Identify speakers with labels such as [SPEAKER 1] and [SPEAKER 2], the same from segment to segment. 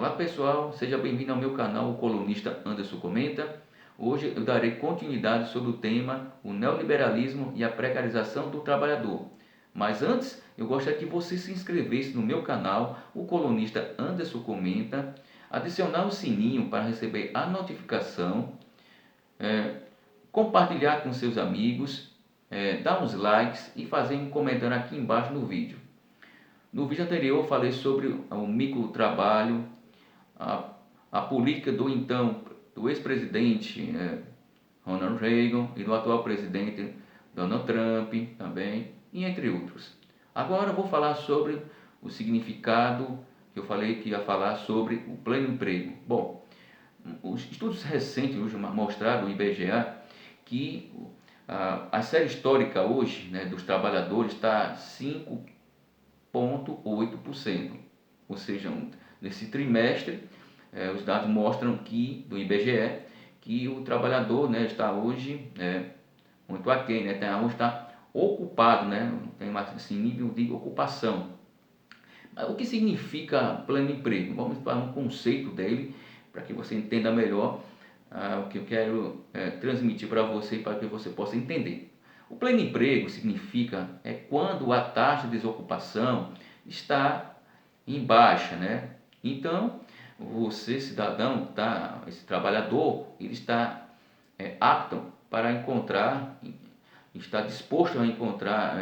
[SPEAKER 1] Olá pessoal, seja bem-vindo ao meu canal, o colunista Anderson Comenta. Hoje eu darei continuidade sobre o tema o neoliberalismo e a precarização do trabalhador. Mas antes, eu gostaria que você se inscrevesse no meu canal, o colunista Anderson Comenta, adicionar o sininho para receber a notificação, compartilhar com seus amigos, dar uns likes e fazer um comentário aqui embaixo no vídeo. No vídeo anterior eu falei sobre o microtrabalho, a política do ex-presidente Ronald Reagan e do atual presidente Donald Trump também, e entre outros. Agora eu vou falar sobre o significado que eu falei que ia falar sobre o pleno emprego. Bom, os estudos recentes hoje mostraram, o IBGE, que a série histórica hoje, né, dos trabalhadores está 5,8%, ou seja, nesse trimestre, os dados mostram que, do IBGE, que o trabalhador, né, está hoje muito aquém, né, hoje está ocupado, né, tem esse nível de ocupação. Mas o que significa pleno emprego? Vamos para um conceito dele, para que você entenda melhor o que eu quero transmitir para você, para que você possa entender. O pleno emprego significa quando a taxa de desocupação está em baixa, né? Então, você cidadão, esse trabalhador, ele está apto para encontrar, está disposto a encontrar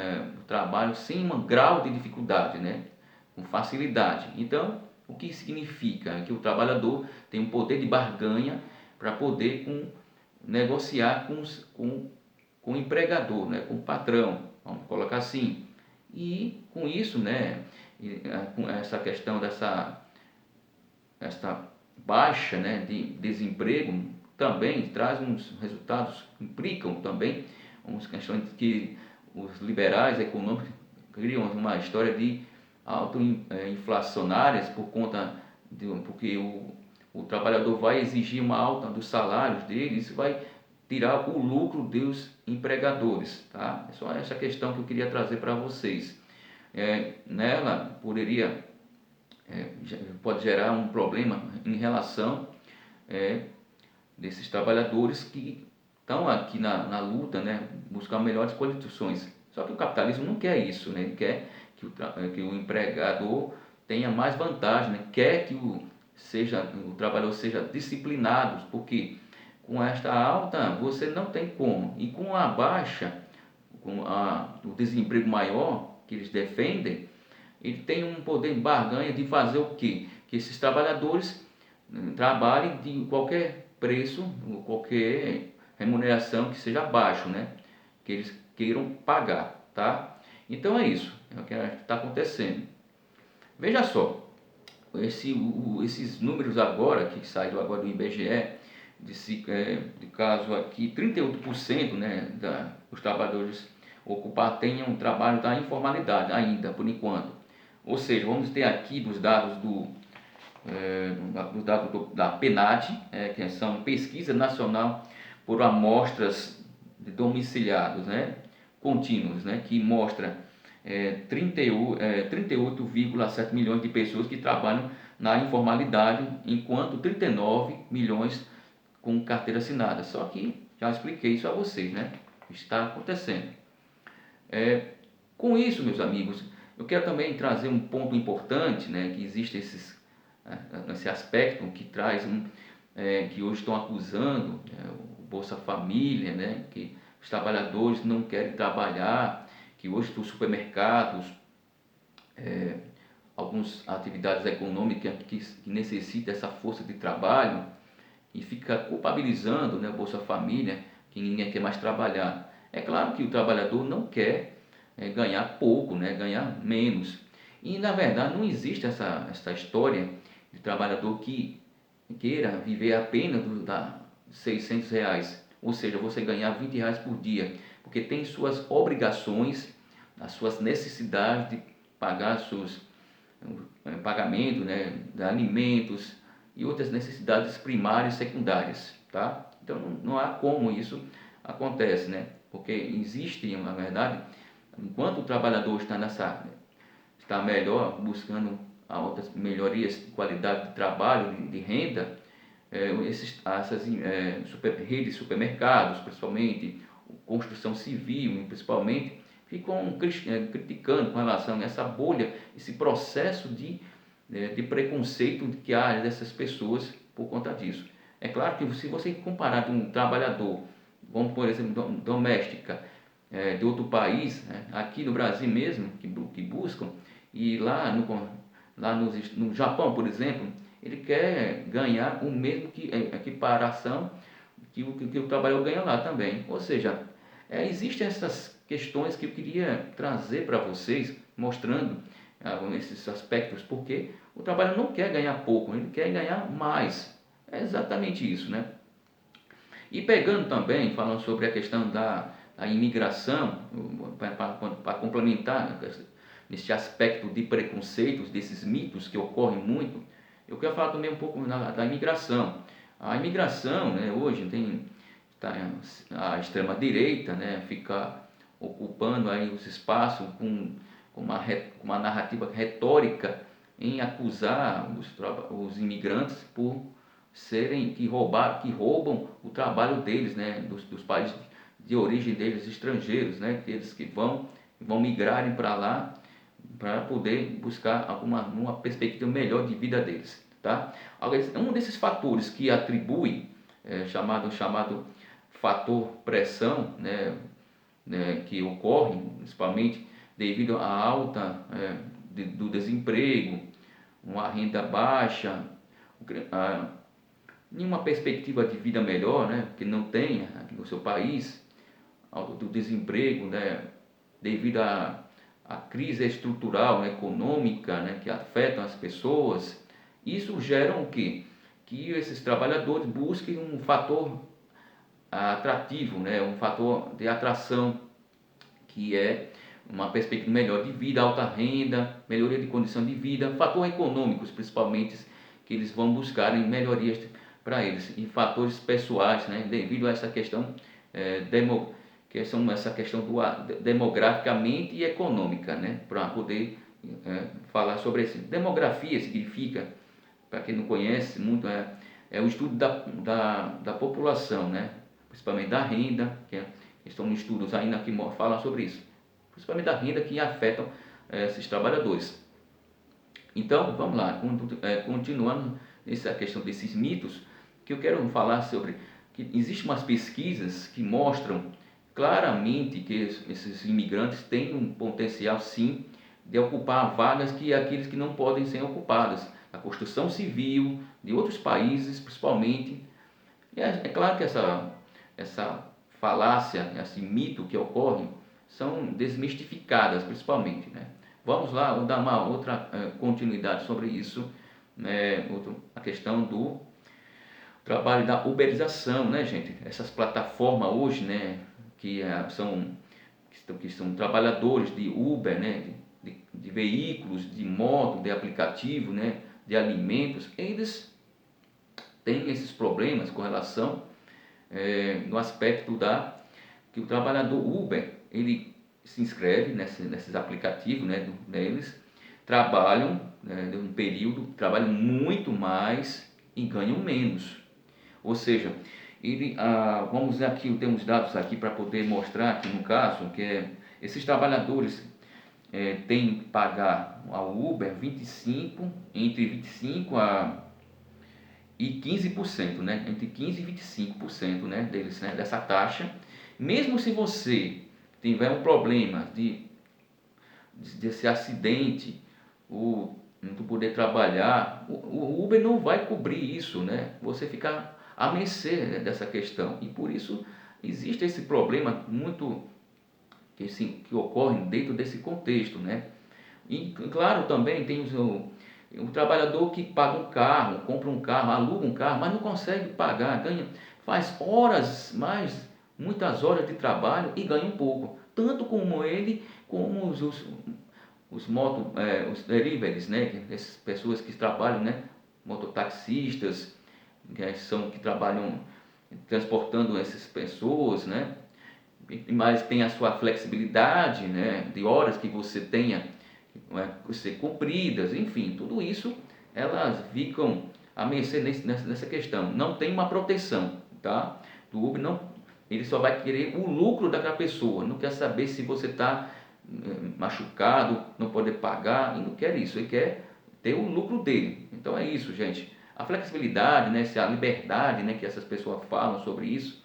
[SPEAKER 1] trabalho sem um grau de dificuldade, né? Com facilidade. Então, o que significa? Que o trabalhador tem um poder de barganha para poder negociar com o empregador, né? Com o patrão, vamos colocar assim. E com isso, né? Com essa questão esta baixa, né, de desemprego também traz uns resultados, implicam também umas questões que os liberais econômicos criam uma história de inflacionárias por conta porque o trabalhador vai exigir uma alta dos salários dele, isso vai tirar o lucro dos empregadores, tá? É só essa questão que eu queria trazer para vocês. Nela pode gerar um problema em relação desses trabalhadores que estão aqui na luta, né, buscar melhores condições. Só que o capitalismo não quer isso, né? Ele quer que o empregador tenha mais vantagem, né? Quer que o trabalhador seja disciplinado, porque com esta alta você não tem como, e com a baixa, o desemprego maior que eles defendem, ele tem um poder de barganha de fazer o quê? Que esses trabalhadores trabalhem de qualquer preço, qualquer remuneração que seja baixo, né? Que eles queiram pagar, tá? Então é isso, é o que está acontecendo. Veja só, esses números agora, que saiu agora do IBGE, de caso aqui, 38%, né, dos trabalhadores ocupados tenham um trabalho da informalidade ainda, por enquanto. Ou seja, vamos ter aqui dos dados da PNAD, que são Pesquisa Nacional por Amostras de Domiciliados, né, contínuos, né, que mostra 38,7 milhões de pessoas que trabalham na informalidade, enquanto 39 milhões com carteira assinada. Só que já expliquei isso a vocês, né? Está acontecendo. Com isso, meus amigos, eu quero também trazer um ponto importante, né? Que existe esse aspecto que traz que hoje estão acusando o Bolsa Família, né? Que os trabalhadores não querem trabalhar, que hoje os supermercados, algumas atividades econômicas que necessitam dessa força de trabalho, e fica culpabilizando, né, o Bolsa Família, que ninguém quer mais trabalhar. É claro que o trabalhador não quer ganhar pouco, né, ganhar menos. E na verdade não existe essa história de trabalhador que queira viver apenas dos R$ 600, ou seja, você ganhar R$ 20 por dia, porque tem suas obrigações, as suas necessidades de pagar seus pagamentos, né, de alimentos e outras necessidades primárias e secundárias, tá? Então não há como isso acontece, né? Porque existe, na verdade, enquanto o trabalhador está melhor buscando a outras melhorias de qualidade de trabalho, de renda, essas redes de supermercados, principalmente, construção civil, principalmente, ficam criticando com relação a essa bolha, esse processo de preconceito que há dessas pessoas por conta disso. É claro que se você comparar com um trabalhador, vamos por exemplo, doméstica, de outro país, né, aqui no Brasil mesmo, que buscam, e no Japão, por exemplo, ele quer ganhar o mesmo que a equiparação que o trabalhador ganha lá também. Ou seja, existem essas questões que eu queria trazer para vocês, mostrando esses aspectos, porque o trabalhador não quer ganhar pouco, ele quer ganhar mais. É exatamente isso, né? E pegando também, falando sobre a questão da imigração, para complementar nesse aspecto de preconceitos, desses mitos que ocorrem muito, eu quero falar também um pouco da imigração. A imigração, né, hoje a extrema-direita, né, fica ocupando aí os espaços com uma narrativa retórica em acusar os imigrantes por serem que roubam o trabalho deles, né, dos países de origem deles, estrangeiros, né, aqueles que vão migrarem para lá para poder buscar uma perspectiva melhor de vida deles, tá? Um desses fatores que atribui chamado fator pressão, que ocorre principalmente devido à alta do desemprego, uma renda baixa, nenhuma perspectiva de vida melhor, né, que não tenha aqui no seu país, do desemprego, né, devido à crise estrutural, né, econômica, né, que afetam as pessoas. Isso gera o quê? Que esses trabalhadores busquem um fator atrativo, né, um fator de atração, que é uma perspectiva melhor de vida, alta renda, melhoria de condição de vida, fatores econômicos principalmente, que eles vão buscar em melhorias para eles, e fatores pessoais, né, devido a essa questão essa questão demograficamente e econômica, né, para poder falar sobre isso. Demografia significa, para quem não conhece muito, é o estudo da população, né, principalmente da renda, que estão estudos ainda que falam sobre isso, principalmente da renda que afetam esses trabalhadores. Então, vamos lá, continuando nessa questão desses mitos, que eu quero falar sobre que existem umas pesquisas que mostram claramente que esses imigrantes têm um potencial, sim, de ocupar vagas que aqueles que não podem ser ocupadas, a construção civil de outros países, principalmente. E é claro que essa falácia, esse mito que ocorre, são desmistificadas, principalmente, né? Vamos lá, vou dar uma outra continuidade sobre isso, né? A questão do trabalho da uberização, né, gente? Essas plataformas hoje, né, que são trabalhadores de Uber, né, de veículos, de moto, de aplicativo, né, de alimentos, eles têm esses problemas com relação no aspecto que o trabalhador Uber, ele se inscreve nesses aplicativos, né, deles, trabalham, né, um período, trabalham muito mais e ganham menos. Ou seja, vamos dizer aqui, temos dados aqui para poder mostrar aqui no caso, que esses trabalhadores têm que pagar ao Uber entre 25% e 15%, né? Entre 15% e 25%, né, deles, né, dessa taxa. Mesmo se você tiver um problema desse acidente, ou não poder trabalhar, o Uber não vai cobrir isso, né? Você fica a mercê dessa questão, e por isso existe esse problema muito que ocorre dentro desse contexto, né? E claro, também tem o trabalhador que paga um carro, compra um carro, aluga um carro, mas não consegue pagar, faz muitas horas de trabalho e ganha um pouco, tanto como ele, como os deliveries, né? Essas pessoas que trabalham, né? Mototaxistas, que trabalham transportando essas pessoas, né? Mas tem a sua flexibilidade, né? De horas que você tenha ser cumpridas, enfim, tudo isso elas ficam a mercê nessa questão. Não tem uma proteção, tá? Do Uber não, ele só vai querer o lucro daquela pessoa, não quer saber se você está machucado, não poder pagar, e não quer isso, ele quer ter o lucro dele. Então é isso, gente. A flexibilidade, né, a liberdade, né, que essas pessoas falam sobre isso.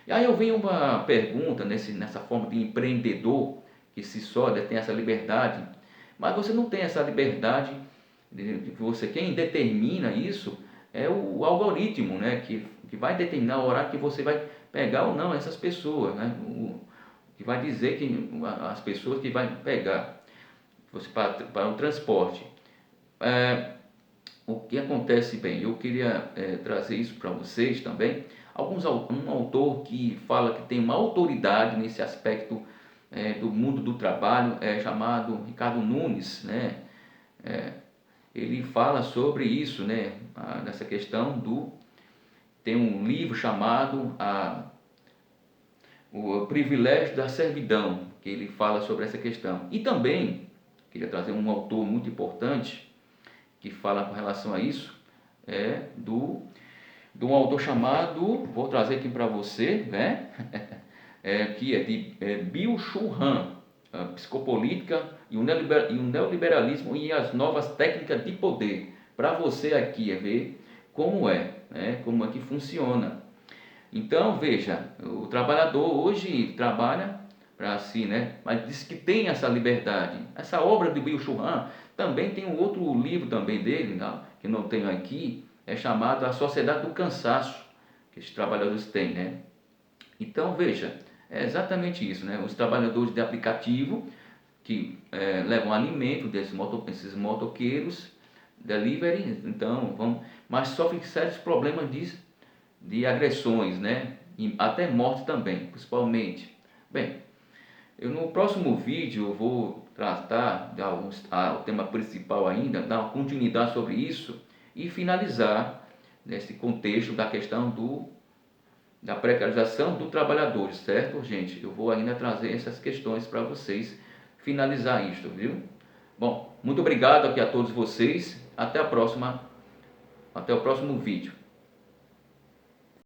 [SPEAKER 1] E aí eu venho uma pergunta nessa forma de empreendedor, que se só tem essa liberdade, mas você não tem essa liberdade de você, quem determina isso é o algoritmo, né, que vai determinar o horário que você vai pegar ou não essas pessoas, né, que vai dizer que as pessoas que vai pegar você para o transporte. O que acontece bem, eu queria trazer isso para vocês também. Um autor que fala que tem uma autoridade nesse aspecto do mundo do trabalho, chamado Ricardo Nunes, né? Ele fala sobre isso, né? Nessa questão tem um livro chamado O Privilégio da Servidão, que ele fala sobre essa questão. E também queria trazer um autor muito importante que fala com relação a isso, de um autor chamado, vou trazer aqui para você, né? Que é de Byung-Chul Han, a Psicopolítica e o Neoliberalismo e as Novas Técnicas de Poder. Para você aqui ver como né? Como é que funciona. Então, veja, o trabalhador hoje trabalha para si, né? Mas diz que tem essa liberdade. Essa obra de Byung-Chul Han também tem um outro livro também dele, não, que não tenho aqui, é chamado A Sociedade do Cansaço, que os trabalhadores têm, né? Então, veja, é exatamente isso, né? Os trabalhadores de aplicativo que levam alimento esses motoqueiros, delivery, então, mas sofrem sérios problemas de agressões, né? E até morte também, principalmente. Bem, no próximo vídeo eu vou tratar o tema principal ainda, dar uma continuidade sobre isso e finalizar nesse contexto da questão da precarização do trabalhador, certo, gente? Eu vou ainda trazer essas questões para vocês finalizar isto, viu? Bom, muito obrigado aqui a todos vocês. Até o próximo vídeo.